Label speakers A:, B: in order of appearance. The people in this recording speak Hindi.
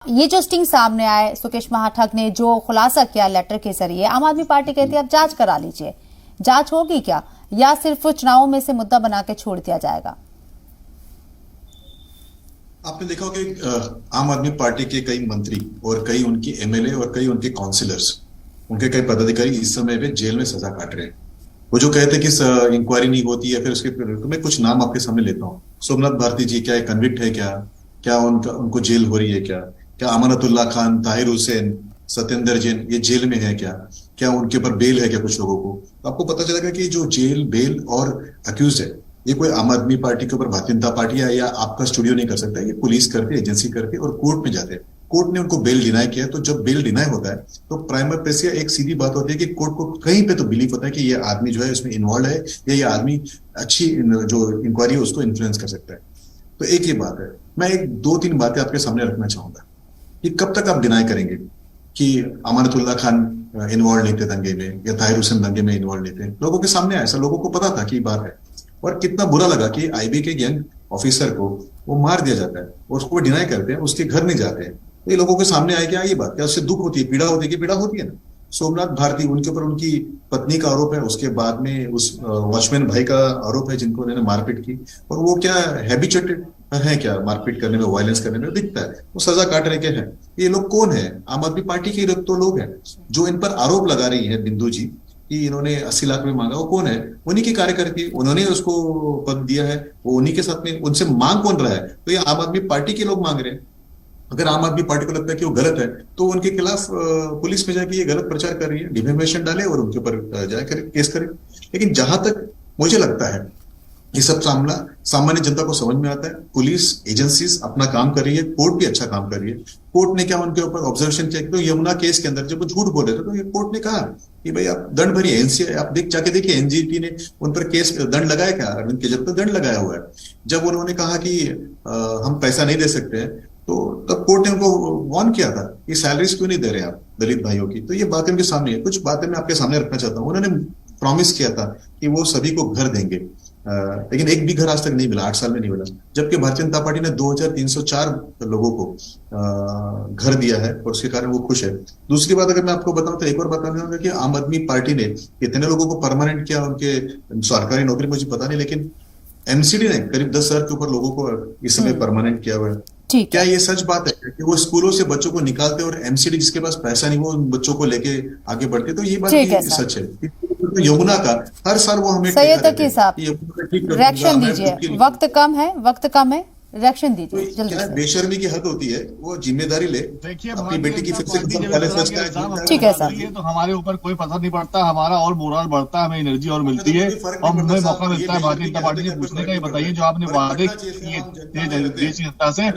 A: ये जो स्टिंग सामने आए, सुकेश महाठग ने जो खुलासा किया लेटर के जरिए, आम आदमी पार्टी कहती है अब जांच करा लीजिए। जांच होगी क्या, या सिर्फ चुनावों में से मुद्दा बना के छोड़ दिया जाएगा?
B: आपने देखा होगा कि आम आदमी पार्टी के कई मंत्री और कई उनके एमएलए और कई उनके काउंसिलर्स, उनके कई पदाधिकारी इस समय पे जेल में सजा काट रहे हैं। वो जो कहते हैं कि इंक्वायरी नहीं होती है, फिर उसके तो मैं कुछ नाम आपके सामने लेता हूँ। सोमनाथ भारती जी क्या कन्विक्ट है? क्या उनको जेल हो रही है? क्या अमानतुल्लाह खान, ताहिर हुसैन, सत्येंद्र जैन ये जेल में है? क्या उनके ऊपर बेल है क्या कुछ लोगों को? तो आपको पता चलेगा कि जो जेल, बेल और अक्यूज है, ये कोई आम आदमी पार्टी के ऊपर भारतीय जनता पार्टी या आपका स्टूडियो नहीं कर सकता। ये पुलिस करके, एजेंसी करके और कोर्ट में जाते हैं। कोर्ट ने उनको बेल डिनाई किया। तो जब बेल डिनाई होता है तो प्राइमरी फेसिया एक सीधी बात होती है कि कोर्ट को कहीं पे तो बिलीव होता है कि ये आदमी जो है इसमें इन्वॉल्व है, या ये आदमी अच्छी जो इंक्वायरी है उसको इन्फ्लुएंस कर सकता है। तो एक ये बात है। मैं एक 2-3 बातें आपके सामने रखना चाहूंगा कि कब तक आप डिनाई करेंगे कि अमानतुल्लाह खान इन्वॉल्व नहीं थे दंगे में, या ताहिर हुसैन दंगे में इन्वॉल्व नहीं थे। लोगों के सामने आया, ऐसा लोगों को पता था कि बात है। और कितना बुरा लगा कि आईबी के यंग ऑफिसर को वो मार दिया जाता है और उसको डिनाई करते हैं, उसके घर नहीं जाते हैं। तो ये लोगों के सामने आया क्या ये बात? क्या उससे दुख होती है, पीड़ा होती है? कि पीड़ा होती है ना। सोमनाथ भारती, उनके ऊपर उनकी पत्नी का आरोप है, उसके बाद में उस वॉचमैन भाई का आरोप है जिनको उन्होंने मारपीट की। और वो क्या हैबिचुएटेड है, क्या मारपीट करने में, वायलेंस करने में दिखता है। वो सजा काट रहे के हैं। ये लोग कौन है? आम आदमी पार्टी के तो लोग हैं जो इन पर आरोप लगा रही है बिंदु जी कि इन्होंने 80 लाख में मांगा। वो कौन है? उन्हीं की कार्यकर्ती, उन्होंने उसको पद दिया है, वो उन्हीं के साथ में। उनसे मांग कौन रहा है? तो ये आम आदमी पार्टी के लोग मांग रहे हैं। अगर आम आदमी पार्टी को लगता है कि वो गलत है तो उनके खिलाफ पुलिस में जाके ये गलत प्रचार कर रही है, डिफेमेशन डाले और उनके ऊपर जाए केस करे। लेकिन जहां तक मुझे लगता है ये सब सामान्य जनता को समझ में आता है। पुलिस एजेंसीज अपना काम कर रही है, कोर्ट भी अच्छा काम कर रही है। कोर्ट ने क्या उनके ऊपर ऑब्जर्वेशन किया? तो यमुना केस के अंदर जब वो झूठ बोले थे तो ये कोर्ट ने कहा कि भाई आप दंड भरिए। एनसीए आप जाके देखिए, एनजीटी ने उन पर केस दंड लगाया क्या? अरविंद केजरीवाल पर दंड लगाया हुआ है। जब उन्होंने कहा कि हम पैसा नहीं दे सकते हैं, तो तब कोर्ट ने उनको वार्न किया था कि सैलरीज क्यों नहीं दे रहे आप दलित भाइयों की। तो ये बातें उनके सामने है। कुछ बातें मैं आपके सामने रखना चाहता हूँ। उन्होंने प्रॉमिस किया था कि वो सभी को घर देंगे, लेकिन एक भी घर आज तक नहीं मिला, 8 साल में नहीं मिला। जबकि भारतीय जनता पार्टी ने 2304 लोगों को घर दिया है और उसके कारण वो खुश है। दूसरी बात अगर मैं आपको बताऊं तो एक और बताना चाहूंगा कि आम आदमी पार्टी ने कितने लोगों को परमानेंट किया, उनके सरकारी नौकरी मुझे पता नहीं, लेकिन एमसीडी ने करीब 10,000 के ऊपर लोगों को इस समय परमानेंट किया हुआ है। क्या ये सच बात है कि वो स्कूलों से बच्चों को निकालते और एमसीडी जिसके पास पैसा नहीं वो बच्चों को लेके आगे बढ़ते? तो ये बात सच है। तो यमुना का हर साल वो हमें
A: रिएक्शन दीजिए, वक्त कम है, रिएक्शन दीजिए जल्दी से।
B: बेशर्मी की हद होती है, वो जिम्मेदारी ले।
C: देखिए
B: अपनी बेटी की फिर से
A: ठीक है सर,
C: तो हमारे ऊपर कोई फर्क नहीं पड़ता, हमारा और मोरल बढ़ता है, हमें एनर्जी और मिलती है और हमें मौका मिलता है भारतीय जनता पार्टी से पूछने का। ये बताइए जो आपने वादे किए थे देश की जनता से,